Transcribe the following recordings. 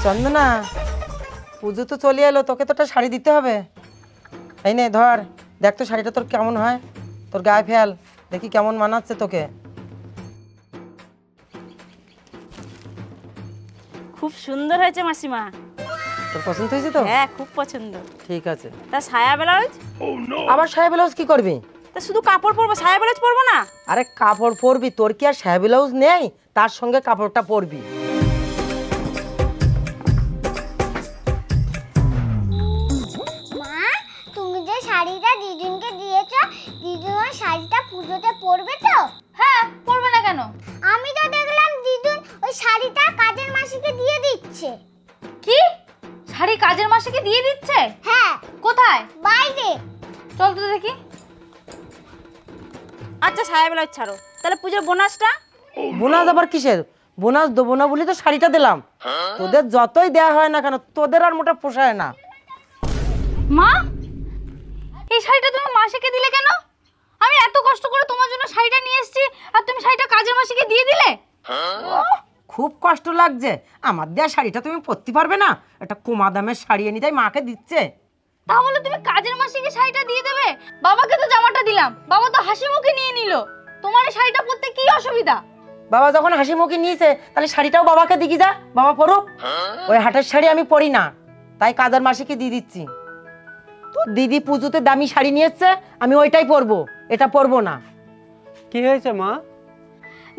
চন্দনা, পুজো তো চলে এলো, তোকে তো একটা শাড়ি দিতে হবে। এই নে ধর, দেখ তো শাড়িটা তোর কেমন হয়, তোর গায়ে ফেল, দেখি কেমন মানাচ্ছে তোকে। খুব সুন্দর হয়েছে মাসিমা। তোর পছন্দ হয়েছে তো? হ্যাঁ, খুব পছন্দ। ঠিক আছে। তা সায়া ব্লাউজ? আবার সায়া ব্লাউজ কি করবি? তা শুধু কাপড় পরবো, সায়া ব্লাউজ পরবো না? আরে কাপড় পরবি, তোর কি আর সায়া ব্লাউজ নেই? তার সঙ্গে কাপড়টা পরবি। মা, তুমি যে শাড়িটা দিদুনকে দিয়েছো, দিদুন ওই শাড়িটা পুজোতে পরবে তো? হ্যাঁ, পরবে না কেন? আমি তো দেখলাম দিদুন ওই শাড়িটা কাজের মাসিকে দিয়ে দিচ্ছে। কি? শাড়ি কাজের মাসিকে দিয়ে দিচ্ছে? হ্যাঁ। কোথায়? বাইরে। চল তো দেখি। আচ্ছা সায়া ব্লাউজ ছাড়ো, তাহলে পুজোর বোনাসটা? বোনাস আবার কিসের? বোনাস দেবো না বলি তো শাড়িটা দিলাম। তোদের যতই দেয়া হয় না কেন, তোদের আর মোটা পোষায় না। মা, এই শাড়িটা তুমি মাসিকে দিলে কেন? আমি এত কষ্ট করে তোমার জন্য শাড়িটা নিয়ে এসেছি, আর তুমি শাড়িটা কাজের মাসিকে দিয়ে দিলে? খুব কষ্ট লাগছে। আমার দেয়া শাড়িটা তুমি পরতে পারবে না? একটা কমা দামের শাড়ি এনে তাই মাকে দিচ্ছে। তাহলে তুমি কাজের মাসিকে শাড়িটা দিয়ে দেবে? বাবাকে তো জামাটা দিলাম, বাবা তো হাসি মুখে নিয়ে নিল। তোমার এই শাড়িটা পরতে কি অসুবিধা? বাবা যখন হাসি মুখে নিয়েছে, তাহলে শাড়িটাও বাবাকে দিকি যা, বাবা পরুক। ওই হাটের শাড়ি আমি পরি না, তাই কাজের মাসিকে দিয়ে দিচ্ছি। তো দিদি পুজোতে দামি শাড়ি নিয়ে এসছে, আমি ওইটাই পরবো, এটা পরবো না। কি হয়েছে মা?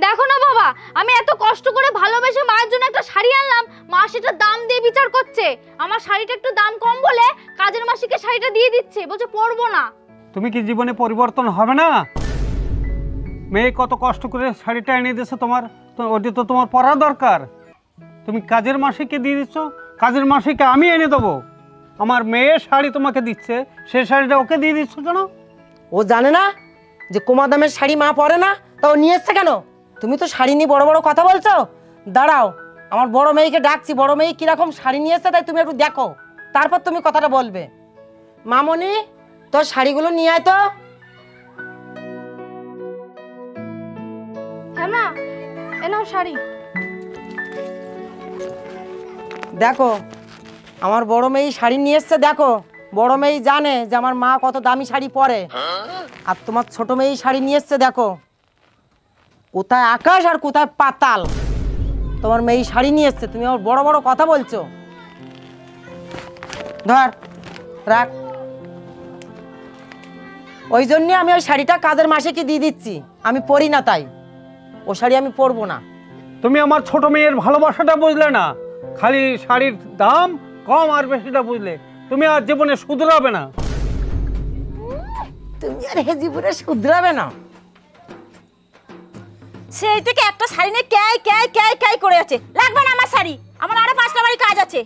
দেখো না বাবা, আমি এত কষ্ট করে ভালোবেসে মায়ের জন্য একটা শাড়ি আনলাম, মা সেটা দাম দিয়ে বিচার করছে। আমার শাড়িটা একটু দাম কম বলে কাজের মাসিকে শাড়িটা দিয়ে দিচ্ছে, বলছে পরবো না। তুমি কি জীবনে পরিবর্তন হবে না? মেয়ে কত কষ্ট করে শাড়িটা এনে দিয়েছে তোমার, তো ওটা তো তোমার পরা দরকার। তুমি কাজের মাসিকে দিয়ে দিচ্ছ, কাজের মাসিকে আমি এনে দেবো। আমার মেয়ের শাড়ি তোমাকে দিচ্ছে, সেই শাড়িটা ওকে দিয়ে দিচ্ছ কেন? ও জানে না যে কমা দামের শাড়ি মা পরে না, তা ও নিয়ে এসছে কেন? তুমি তো শাড়ি নিয়ে বড় বড় কথা বলছো। দাঁড়াও, আমার বড় মেয়েকে ডাকছি, বড় মেয়ে কিরকম শাড়ি নিয়ে এসছে তাই তুমি একটু দেখো, তারপর তুমি কথাটা বলবে। মামনি, তোর শাড়িগুলো নিয়ে আয় তো। হ্যাঁ মা, এ নাও শাড়ি। দেখো, আমার বড় মেয়ে শাড়ি নিয়ে এসছে। দেখো, বড় মেয়ে জানে যে আমার মা কত দামি শাড়ি পরে। আর তোমার ছোট মেয়ে শাড়ি নিয়ে এসছে। দেখো, কোথায় আকাশ আর কোথায় পাতাল। তোমার মেয়ে শাড়ি নিয়ে এসছে, তুমি আমার বড় বড় কথা বলছো। ধর, রাখ। ওই জন্যে আমি ওই শাড়িটা কাজের মাসিকে দিয়ে দিচ্ছি, আমি পরি না তাই। ও শাড়ি আমি পরবো না। তুমি আমার ছোট মেয়ের ভালোবাসাটা বুঝলে না, খালি শাড়ির দাম কম আর বেশিটা বুঝলে। তুমি আর জীবনে শুধরাবে না। তুমি আর হে জীবনে শুধরাবে না। সেই থেকে একটা শাড়ি নিয়ে ক্যাই ক্যাই ক্যাই ক্যাই করে আছে। লাগবে না আমার শাড়ি, আমার আরো 5টা বাড়ি কাজ আছে।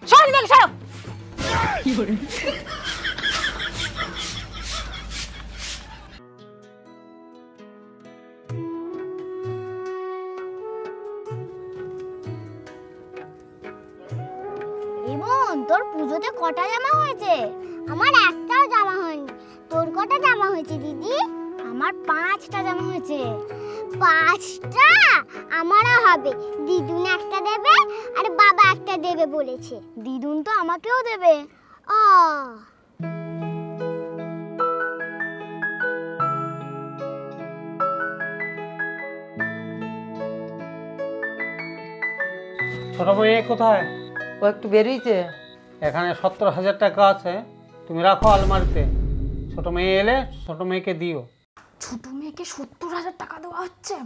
সর দেখ, সর। কি করে? রিমন, তোর পুজোতে কটা জামা হয়েছে? আমার একটাও জামা হয়নি। তোর কটা জামা হয়েছে দিদি? আমার 5টা জামা হয়েছে। 5টা? আমারও হবে। দিদুন একটা দেবে আর বাবা একটা দেবে বলেছে। দিদুন তো আমাকেও দেবে। ছোট মেয়ে কোথায়? ও একটু বেরিয়েছে। এখানে 70,000 টাকা আছে, তুমি রাখো আলমারিতে। ছোট মেয়ে এলে ছোট মেয়েকে দিও। ছোট মেয়েকে 70,000 টাকা দেওয়া হচ্ছে,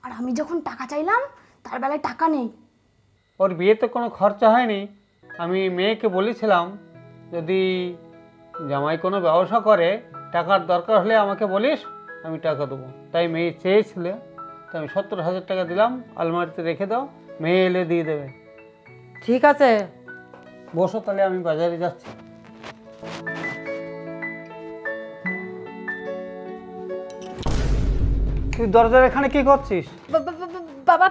আর আমি যখন টাকা চাইলাম তার বেলায় টাকা নেই। ওর বিয়েতে কোনো খরচা হয়নি। আমি মেয়েকে বলেছিলাম যদি জামাই কোনো ব্যবসা করে, টাকার দরকার হলে আমাকে বলিস, আমি টাকা দেবো। তাই মেয়ে চেয়েছিল, তাই আমি 70,000 টাকা দিলাম, আলমারিতে রেখে দাও, মেয়ে এলে দিয়ে দেবে। ঠিক আছে, বসো তাহলে, আমি বাজারে যাচ্ছি। তুই দরজার এখানে কি করছিস? বাবা,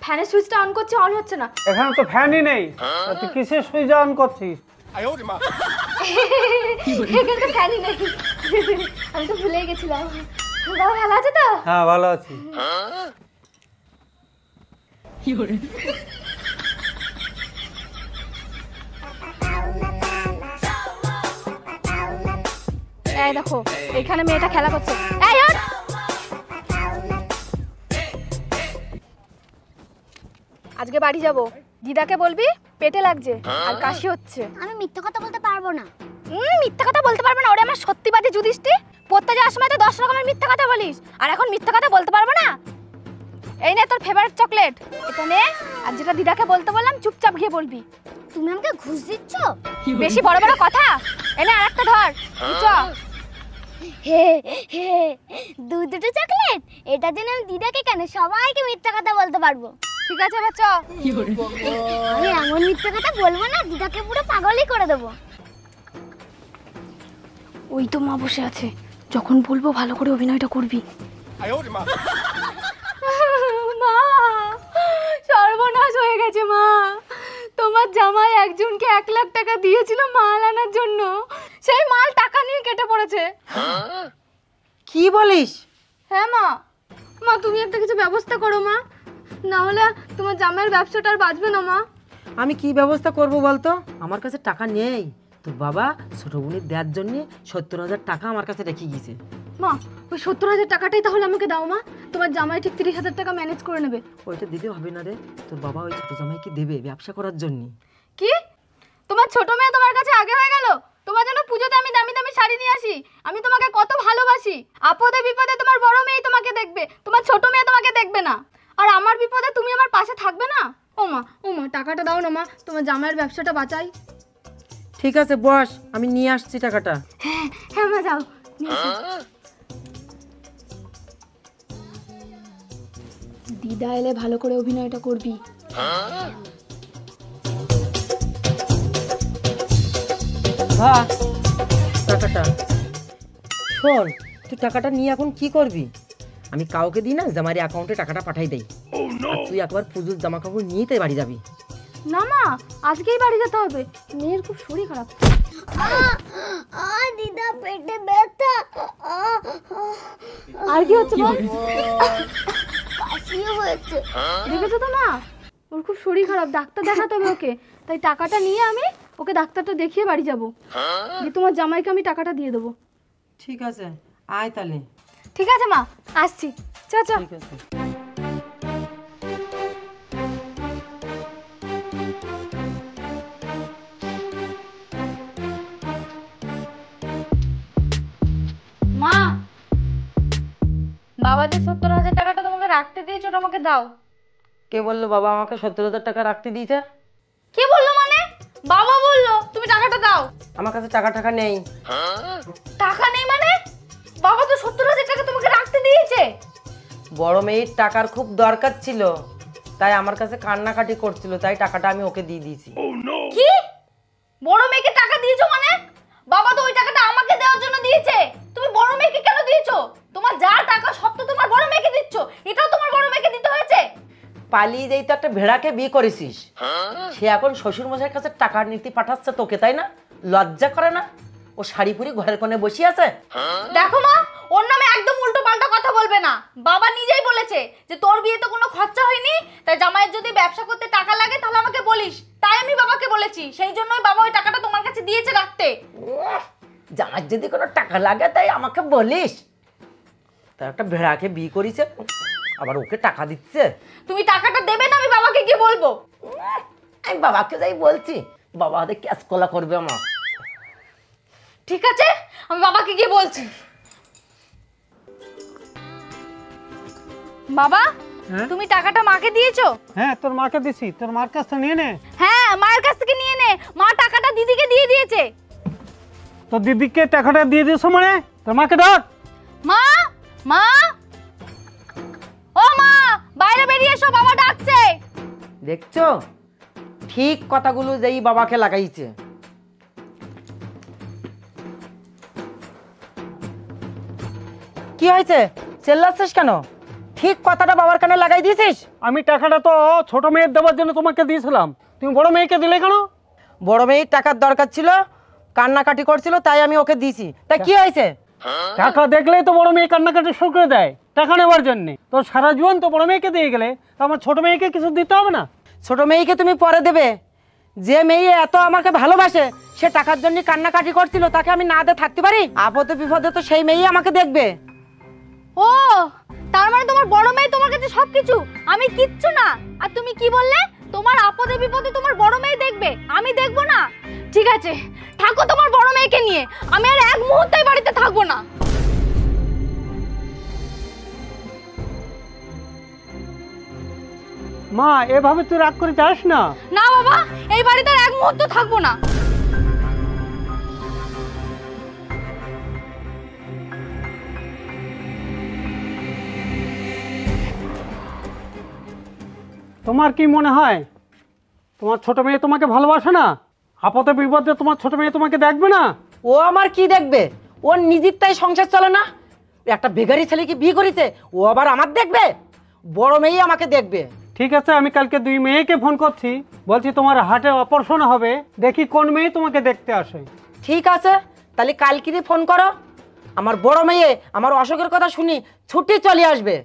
ফ্যানের সুইচটা অন করছে, অন হচ্ছে না। এখানে তো ফ্যানই নেই, তুই কিসের সুইচ অন করছিস? এখানে তো ফ্যানই নেই, আমি তো ভুলেই গেছিলাম। বাবা ভালো আছে তো? হ্যাঁ, ভালো আছি। এই দেখো এখানে মেয়েটা খেলা করছে। এই ওঠ। আজকে বাড়ি যাব, দিদাকে বলবি পেটে লাগছে আর কাশি হচ্ছে। আমি মিথ্যে কথা বলতে পারবো না। মিথ্যা কথা বলতে পারবে না? ওরে আমার সত্যিবাদী যুধিষ্ঠি, পড়তে যাওয়ার সময় তো 10 রকমের মিথ্যা কথা বলিস, আর এখন মিথ্যা কথা বলতে পারবো না? এই নে তোর ফেভারিট চকলেট, এটা নে। আর যেটা দিদাকে বলতে বললাম চুপচাপ গিয়ে বলবি। তুমি আমাকে ঘুষ দিচ্ছ? বেশি বড় বড় কথা এনে আরেকটা ধর। চ। হে হে, দুটো চকলেট, এটা জন্য আমি দিদাকে কেন সবাইকে মিথ্যা কথা বলতে পারবো। ঠিক আছে এবার চ। আমি এমন মিথ্যা কথা বলবো না, দিদাকে পুরো পাগলই করে দেবো। ওই তো মা বসে আছে, যখন বলবো ভালো করে অভিনয়টা করবি। মা, সর্বনাশ হয়ে গেছে মা। তোমার জামাই একজনকে 1 লাখ টাকা দিয়েছিল মাল আনার জন্য, সেই মাল টাকা নিয়ে কেটে পড়েছে। কি বলিস? হ্যাঁ মা। মা তুমি একটা কিছু ব্যবস্থা করো মা, না হলে তোমার জামাইয়ের ব্যবসাটা আর বাঁচবে না মা। আমি কি ব্যবস্থা করব বলতো? আমার কাছে টাকা নেই। তোর বাবা ছোট বোনের দেওয়ার জন্য 70,000 টাকা আমার কাছে রেখে গিয়েছে। মা ওই 70,000 টাকাটাই তাহলে আমাকে দাও মা, তোমার জামাই ঠিক 30,000 টাকা ম্যানেজ করে নেবে। ওইটা দিতে হবে না রে, তোর বাবা ওই ছোট জামাইকে দেবে ব্যবসা করার জন্য। কি? তোমার ছোট মেয়ে তোমার কাছে আগে হয়ে গেল? তোমার জন্য পুজোতে আমি দামি দামি শাড়ি নিয়ে আসি, আমি তোমাকে কত ভালোবাসি। আপদে বিপদে তোমার বড় মেয়ে তোমাকে দেখবে, তোমার ছোট মেয়ে তোমাকে দেখবে না। আর আমার বিপদে তুমি আমার পাশে থাকবে না? ও মা টাকাটা দাও না মা, তোমার জামাইয়ের ব্যবসাটা বাঁচাই। ঠিক আছে বস, আমি নিয়ে আসছি টাকাটা। হ্যাঁ হ্যাঁ মা যাও নিয়ে এসো। দিদা এলে ভালো করে অভিনয়টা করবি। হ্যাঁ টাকাটা শোন, তুই টাকাটা নিয়ে এখন কি করবি? আমি কাউকে দিই না, জামারি অ্যাকাউন্টে টাকাটা পাঠাই দেই। আর তুই একবার পুজোর জামা কাপড় নিয়ে তাই বাড়ি যাবি। না মা, আজকেই বাড়ি যেতে হবে, মেয়ের খুব শরীর খারাপ। দিদা পেটে ব্যথা। আর কি হচ্ছে বল? কাশিও হয়েছে। দেখেছো তো মা, ওর খুব শরীর খারাপ, ডাক্তার দেখাতে হবে ওকে। তাই টাকাটা নিয়ে আমি ওকে ডাক্তারটা দেখিয়ে বাড়ি যাব, দিয়ে তোমার জামাইকে আমি টাকাটা দিয়ে দেবো। ঠিক আছে আয় তাহলে। ঠিক আছে মা, আসছি। চ চ। ঠিক আছে। মা, বাবা যে 70,000 টাকাটা তোমাকে রাখতে দিয়েছে ওটা আমাকে দাও। কে বললো বাবা আমাকে 70,000 টাকা রাখতে দিয়েছে? কে বললো মানে? বাবা বললো তুমি টাকাটা দাও। আমার কাছে টাকা নেই। টাকা নেই মানে? বাবা তো 70,000 টাকা তোমাকে রাখতে দিয়েছে। বড় মেয়ের টাকার খুব দরকার ছিল, তাই আমার কাছে কান্নাকাটি করছিল, তাই টাকাটা আমি ওকে দিয়ে দিয়েছি। কি? বড় মেয়েকে টাকা দিয়েছো মানে? বাবা তো ওই টাকাটা আমাকে দেওয়ার জন্য দিয়েছে, তুমি বড় মেয়েকে কেন দিয়েছো? তোমার যা টাকা সব তো তোমার বড় মেয়েকে দিচ্ছ, এটাও তোমার বড় মেয়েকে দিতে হয়েছে। পালিয়ে যেই তো একটা ভেড়াকে বিয়ে করেছিস, সে এখন শ্বশুর মশাইয়ের কাছে টাকার নীতি পাঠাচ্ছে তোকে, তাই না? লজ্জা করে না? ও শাড়ি পরে ঘরের কোণে বসে আছে। দেখো মা, ওর নামে একদম উল্টো পাল্টা কথা বলবে না। বাবা নিজেই বলেছে যে তোর বিয়েতে কোনো খরচা হয়নি, তাই জামাইয়ের যদি ব্যবসা করতে টাকা লাগে তাহলে আমাকে বলিস। তাই আমি বাবাকে বলেছি, সেই জন্যই বাবা ওই টাকাটা তোমার কাছে দিয়েছে রাখতে। জামার যদি কোনো টাকা লাগে তাই আমাকে বলিস? তার একটা ভেড়াকে বিয়ে করেছে, আবার ওকে টাকা দিচ্ছে। তুমি টাকাটা দেবে না, আমি বাবাকে গিয়ে বলবো। আমি বাবাকে যাই বলছি, বাবা হাতে ক্যাশ কলা করবে আমার। ঠিক আছে, আমি বাবাকে গিয়ে বলছি। বাবা, তুমি টাকাটা মাকে দিয়েছো? হ্যাঁ তোর মাকে দিছি, তোর মার কাছ থেকে নিয়ে নে। হ্যাঁ, মায়ের কাছ থেকে নিয়ে নে। মা টাকাটা দিদিকে দিয়ে দিয়েছে। তোর দিদিকে টাকাটা দিয়ে দিয়েছো মানে? তোর মাকে ডাক। মা, মা, ও মা, বাইরে বেরিয়ে এসো, বাবা ডাকছে। দেখছো, ঠিক কথাগুলো যেই বাবাকে লাগাইছে। কি হয়েছে, চেল্লাচ্ছিস কেন? ঠিক কথাটা বাবার কানে লাগাই দিয়েছিস। আমি টাকাটা তো ছোট মেয়ের দেওয়ার জন্য তোমাকে দিয়েছিলাম, তুমি বড় মেয়েকে দিলে কেন? বড় মেয়ের টাকার দরকার ছিল, কান্নাকাটি করছিল, তাই আমি ওকে দিয়েছি। তাই কি হয়েছে? টাকা দেখলেই তো বড় মেয়ে কান্নাকাটি শুরু করে দেয় টাকা নেওয়ার জন্যে। তোর সারা জীবন তো বড় মেয়েকে দিয়ে গেলে, তো আমার ছোট মেয়েকে কিছু দিতে হবে না? ছোট মেয়েকে তুমি পরে দেবে, যে মেয়ে এত আমাকে ভালোবাসে সে টাকার জন্য কান্নাকাটি করছিল, তাকে আমি না দিয়ে থাকতে পারি? আপদে বিপদে তো সেই মেয়েই আমাকে দেখবে। ও তার মানে তোমার বড় মেয়ে তোমার কাছে সবকিছু, আমি কিচ্ছু না। আর তুমি কি বললে তোমার আপদে বিপদে তোমার বড় মেয়ে দেখবে, আমি দেখবো না? ঠিক আছে, থাকো তোমার বড় মেয়েকে নিয়ে, আমি আর এক মুহূর্তে বাড়িতে থাকবো না। মা, এভাবে তুই রাগ করে যাস না। না বাবা, এই বাড়িতে আর এক মুহূর্ত থাকবো না। তোমার কি মনে হয় তোমার ছোট মেয়ে তোমাকে ভালোবাসে না? আপদে বিপদে তোমার ছোট মেয়ে তোমাকে দেখবে না? ও আমার কি দেখবে? ওর নিজের তাই সংসার চলে না, একটা বেগারি ছেলেকে বিয়ে করেছে, ও আবার আমার দেখবে? বড় মেয়ে আমাকে দেখবে। ঠিক আছে, আমি কালকে 2 মেয়েকে ফোন করছি, বলছি তোমার হার্টের অপারেশন হবে, দেখি কোন মেয়ে তোমাকে দেখতে আসে। ঠিক আছে, তাহলে কালকেরই ফোন করো। আমার বড় মেয়ে আমার অসুখের কথা শুনি ছুটি চলে আসবে,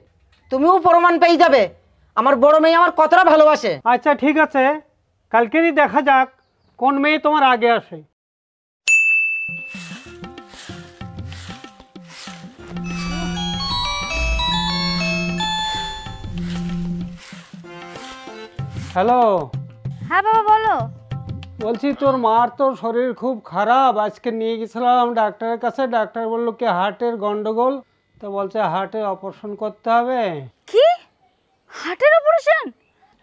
তুমিও প্রমাণ পেয়ে যাবে আমার বড় মেয়ে আমার কতটা ভালোবাসে। আচ্ছা ঠিক আছে, কালকেরই দেখা যাক কোন মেয়ে তোমার আগে আসে। হ্যালো। হ্যাঁ বাবা বলো। বলছি তোর মার তো শরীর খুব খারাপ, আজকে নিয়ে গেছিলাম ডাক্তারের কাছে, ডাক্তার বললো কি হার্টের গন্ডগোল, তো বলছে হার্টের অপারেশন করতে হবে। কি হার্টের অপারেশন?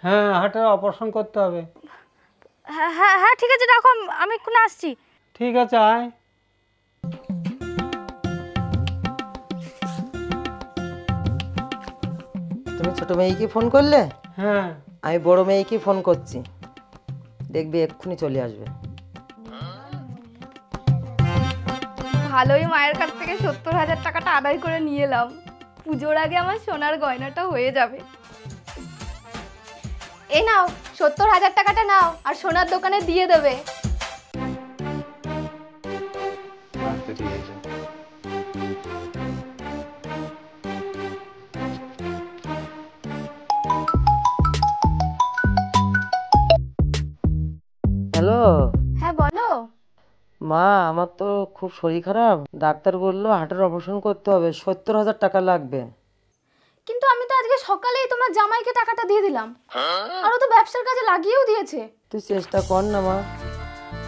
হ্যাঁ, হার্টের অপারেশন করতে হবে। হ্যাঁ হ্যাঁ হ্যাঁ ঠিক আছে, রাখো, আমি এখন আসছি। ঠিক আছে, আয়। তুমি ছোট মেয়েকে ফোন করলে? হ্যাঁ। আমি বড় মেয়েকে ফোন করছি, দেখবি এক্ষুনি চলে আসবে। ভালোই মায়ের কাছ থেকে 70,000 টাকাটা আদায় করে নিয়ে এলাম। পুজোর আগে আমার সোনার গয়নাটা হয়ে যাবে। এ নাও 70,000 টাকাটা নাও, আর সোনার দোকানে দিয়ে দেবে। আচ্ছা ঠিক আছে। হ্যালো হ্যাঁ বলো। মা, আমার তো খুব শরীর খারাপ, ডাক্তার বললো হার্টের অপারেশন করতে হবে, 70,000 টাকা লাগবে। কিন্তু আমি তো আজকে সকালেই তোমার জামাইকে টাকাটা দিয়ে দিলাম, আর ও তো ব্যবসার কাজে লাগিয়েও দিয়েছে। তুই চেষ্টা কর না মা।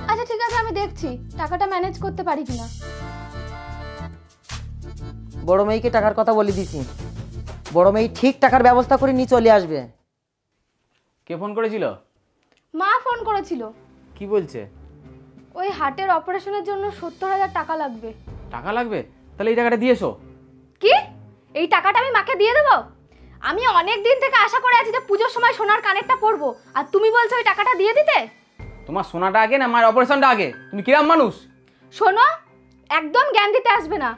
আচ্ছা ঠিক আছে, আমি দেখছি টাকাটা ম্যানেজ করতে পারি কিনা। বড় মেয়েকে টাকার কথা বলে দিছি, বড় মেয়ে ঠিক টাকার ব্যবস্থা করে নিয়ে চলে আসবে। কে ফোন করেছিল? মা ফোন করেছিল, কি বলছে? ওই হার্টের অপারেশনের জন্য 70,000 টাকা লাগবে। টাকা লাগবে? তাহলে এই টাকাটা দিয়ে এসো। কি এই টাকাটা আমি মাকে দিয়ে দেবো? আমি অনেক দিন থেকে আশা করে আছি যে পুজোর সময় সোনার কানেরটা পরবো, আর তুমি বলছো ওই টাকাটা দিয়ে দিতে? তোমার সোনাটা আগে না মায়ের অপারেশনটা আগে? তুমি কিরম মানুষ? শোনো, একদম জ্ঞান দিতে আসবে না।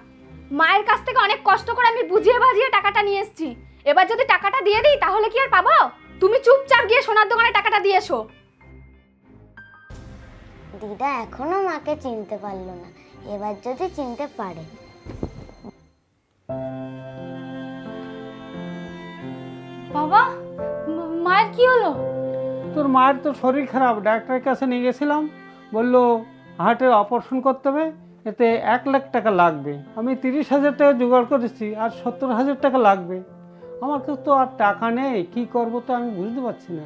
মায়ের কাছ থেকে অনেক কষ্ট করে আমি বুঝিয়ে বাজিয়ে টাকাটা নিয়ে এসেছি, এবার যদি টাকাটা দিয়ে দিই তাহলে কি আর পাবো? তুমি চুপচাপ গিয়ে সোনার দোকানে টাকাটা দিয়ে এসো। দিদা এখনো মাকে চিনতে পারলো না, এবার যদি চিনতে পারে। বাবা, মায়ের কি হলো? তোর মায়ের তো শরীর খারাপ, ডাক্তারের কাছে নিয়ে গেছিলাম, বললো হার্টের অপারেশন করতে হবে, এতে 1 লাখ টাকা লাগবে। আমি 30,000 টাকা জোগাড় করেছি, আর 70,000 টাকা লাগবে। আমার কাছে তো আর টাকা নেই, কি করবো তো আমি বুঝতে পারছি না।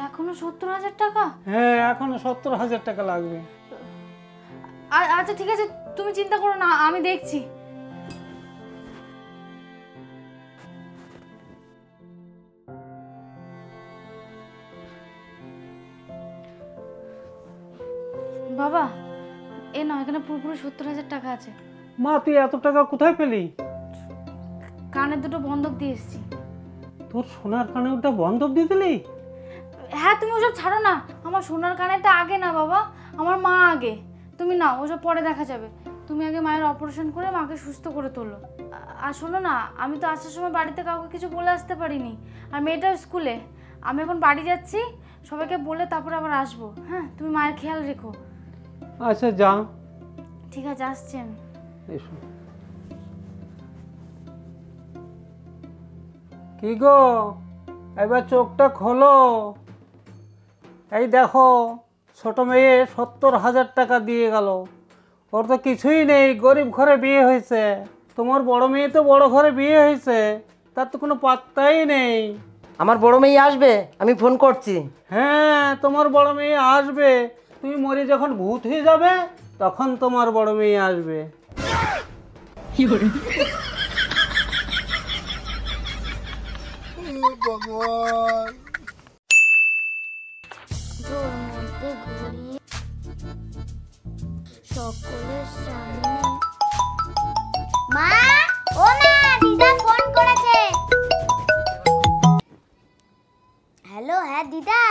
এখনো 70,000 টাকা? হ্যাঁ, এখনো 70,000 টাকা লাগবে। আচ্ছা ঠিক আছে, তুমি চিন্তা করো না, আমি দেখছি। বাবা, এ না, এখানে পুরোপুরি 70,000 টাকা আছে। মা, তুই এত টাকা কোথায় পেলি? কানের দুটো বন্ধক দিয়ে এসেছি। তোর সোনার কানে ওটা বন্ধক দিয়ে দিলি? হ্যাঁ, তুমি ওসব ছাড়ো না, আমার সোনার কানেরটা আগে না বাবা, আমার মা আগে। তুমি না, ওসব পরে দেখা যাবে। তুমি আগে মায়ের অপারেশন করে মাকে সুস্থ করে তোলো। আর শোনো না, আমি তো আসার সময় বাড়িতে কাউকে কিছু বলে আসতে পারিনি, আর মেয়েটাও স্কুলে। আমি এখন বাড়ি যাচ্ছি, সবাইকে বলে তারপরে আবার আসবো। হ্যাঁ, তুমি মায়ের খেয়াল রেখো। আচ্ছা যা। ঠিক আছে, আসছি আমি। এসো। কি গো, এবার চোখটা খোলো। এই দেখো, ছোট মেয়ে 70,000 টাকা দিয়ে গেল। ওর তো কিছুই নেই, গরিব ঘরে বিয়ে হয়েছে। তোমার বড় মেয়ে তো বড় ঘরে বিয়ে হয়েছে, তার তো কোনো পাত্তাই নেই। আমার বড় মেয়ে আসবে, আমি ফোন করছি। হ্যাঁ, তোমার বড় মেয়ে আসবে। তুমি মরে যখন ভূত হয়ে যাবে তখন তোমার বড় মেয়ে আসবে। তোর মধ্যে ঘুরিয়ে সকলের সামনে। মা, ও মা, দিদা ফোন করেছে। হ্যালো, হ্যাঁ দিদা,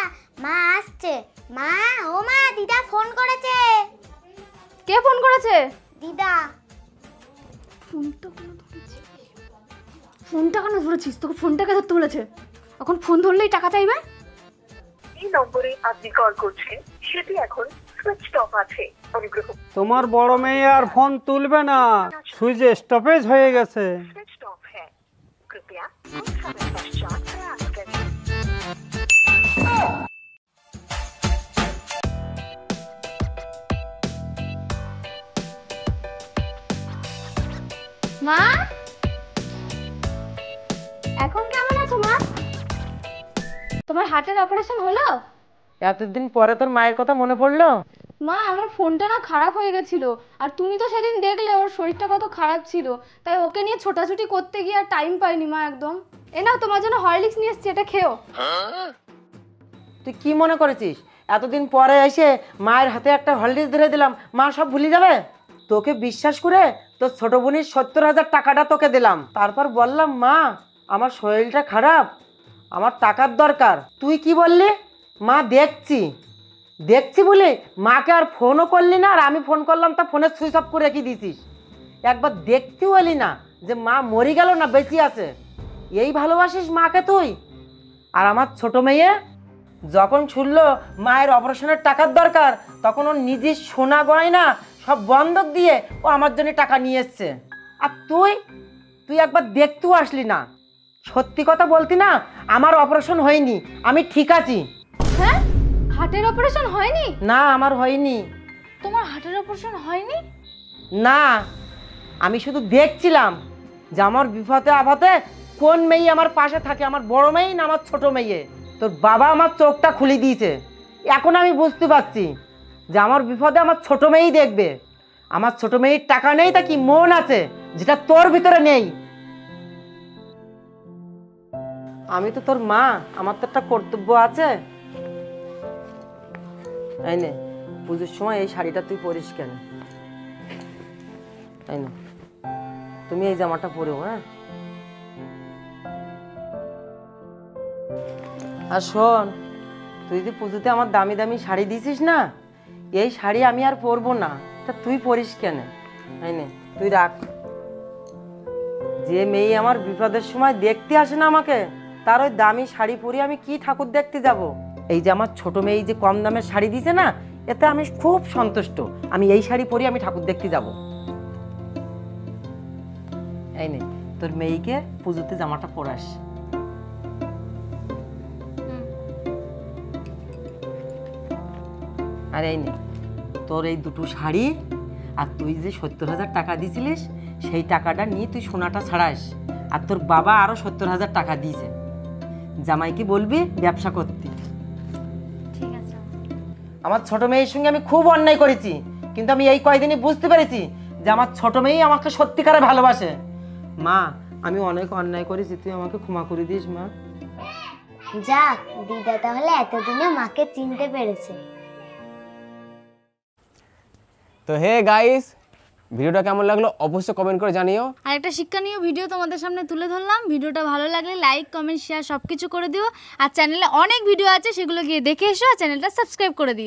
মা আসছে। মা, ও মা, দিদা ফোন করেছে। কে ফোন করেছে? দিদা। ফোনটা কেন ধরেছিস? তোকে ফোনটাকে ধরতে বলেছে। এখন ফোন ধরলেই টাকা চাইবে। এই নম্বরে আপনি কল করছেন সেটি এখন সুইচ অফ আছে। অনুগ্রহ তোমার বড় মেয়ে আর ফোন তুলবে না, সুইচে স্টপেজ হয়ে গেছে। स्विच ऑफ है। कृपया कुछ समय पश्चात प्रयास करें। মা, এখন কেমন আছো মা? তোমার হার্টের অপারেশন হলো? এতদিন পরে তোর মায়ের কথা মনে পড়লো? মা, আমার ফোনটা না খারাপ হয়ে গেছিল, আর তুমি তো সেদিন দেখলে ওর শরীরটা কত খারাপ ছিল, তাই ওকে নিয়ে ছোটাছুটি করতে গিয়ে আর টাইম পাইনি মা একদম। এ নাও, তোমার জন্য হরলিক্স নিয়ে এসেছি, এটা খেও। তুই কি মনে করেছিস এতদিন পরে এসে মায়ের হাতে একটা হরলিক্স ধরে দিলাম মা সব ভুলে যাবে? তোকে বিশ্বাস করে তোর ছোট বোনের 70,000 টাকাটা তোকে দিলাম, তারপর বললাম মা আমার শরীরটা খারাপ, আমার টাকার দরকার। তুই কি বললি? মা দেখছি দেখছি বলে মাকে আর ফোনও করলি না, আর আমি ফোন করলাম তা ফোনে সুইচ অফ করে রেখে দিয়েছিস। একবার দেখতেও এলি না যে মা মরে গেল না বেঁচে আছে। এই ভালোবাসিস মাকে তুই? আর আমার ছোট মেয়ে যখন শুনলো মায়ের অপারেশনের টাকার দরকার, তখন ওর নিজের সোনা গয়না সব বন্ধক দিয়ে ও আমার জন্য টাকা নিয়ে এসছে। আর তুই তুই একবার দেখতেও আসলি না। সত্যি কথা বলতি না, আমার অপারেশন হয়নি, আমি ঠিক আছি। হ্যাঁ, হার্টের অপারেশন হয়নি? না, আমার হয়নি। তোমার হার্টের অপারেশন হয়নি? না, আমি শুধু দেখছিলাম যে আমার বিপদে আপদে কোন মেয়ে আমার পাশে থাকে, আমার বড় মেয়ে না আমার ছোট মেয়ে। তোর বাবা আমার চোখটা খুলে দিয়েছে, এখন আমি বুঝতে পারছি যে আমার বিপদে আমার ছোট মেয়েই দেখবে। আমার ছোট মেয়ের টাকা নেই তা কি মন আছে যেটা তোর ভিতরে নেই? আমি তো তোর মা, আমার তো একটা কর্তব্য আছে। এই নে, পুজোর সময় এই শাড়িটা তুই পরিস কেন? তাই না, তুমি এই জামাটা পরেও। হ্যাঁ, আর শোন, তুই যে পুজোতে আমার দামি দামি শাড়ি দিছিস না, এই শাড়ি আমি আর পরবো না, তা তুই পরিস কেন? তাই না, তুই রাখ। যে মেয়ে আমার বিপদের সময় দেখতে আসে না আমাকে, তার ওই দামি শাড়ি পরে আমি কি ঠাকুর দেখতে যাব? এই যে আমার ছোট মেয়ে যে কম দামের শাড়ি দিছে না, এতে আমি খুব সন্তুষ্ট। আমি এই শাড়ি পরে আমি ঠাকুর দেখতে যাব। এই নে, তোর মেয়েকে পুজোতে জামাটা পরাস। আর এই নে তোর এই দুটো শাড়ি, আর তুই যে 70,000 টাকা দিয়েছিলিস সেই টাকাটা নিয়ে তুই সোনাটা ছাড়াস। আর তোর বাবা আরো 70,000 টাকা দিয়েছে, জামাইকে বলবি ব্যবসা করতে। ঠিক আছে। আমার ছোট মেয়ের সঙ্গে আমি খুব অন্যায় করেছি, কিন্তু আমি এই কয়দিনই বুঝতে পেরেছি যে আমার ছোট মেয়ে আমাকে সত্যিকারে ভালোবাসে। মা, আমি অনেক অন্যায় করেছি, তুই আমাকে ক্ষমা করে দিস মা। যাক, দিদা তাহলে এতদিনে মাকে চিনতে পেরেছে। তো হে গাইস, ভিডিওটা কেমন লাগলো অবশ্যই কমেন্ট করে জানিও। আর একটা শিক্ষণীয় ভিডিও তোমাদের সামনে তুলে ধরলাম। ভিডিওটা ভালো লাগলে লাইক, কমেন্ট, শেয়ার সব কিছু করে দিও। আর চ্যানেলে অনেক ভিডিও আছে, সেগুলো গিয়ে দেখে এসো, আর চ্যানেলটা সাবস্ক্রাইব করে দিও।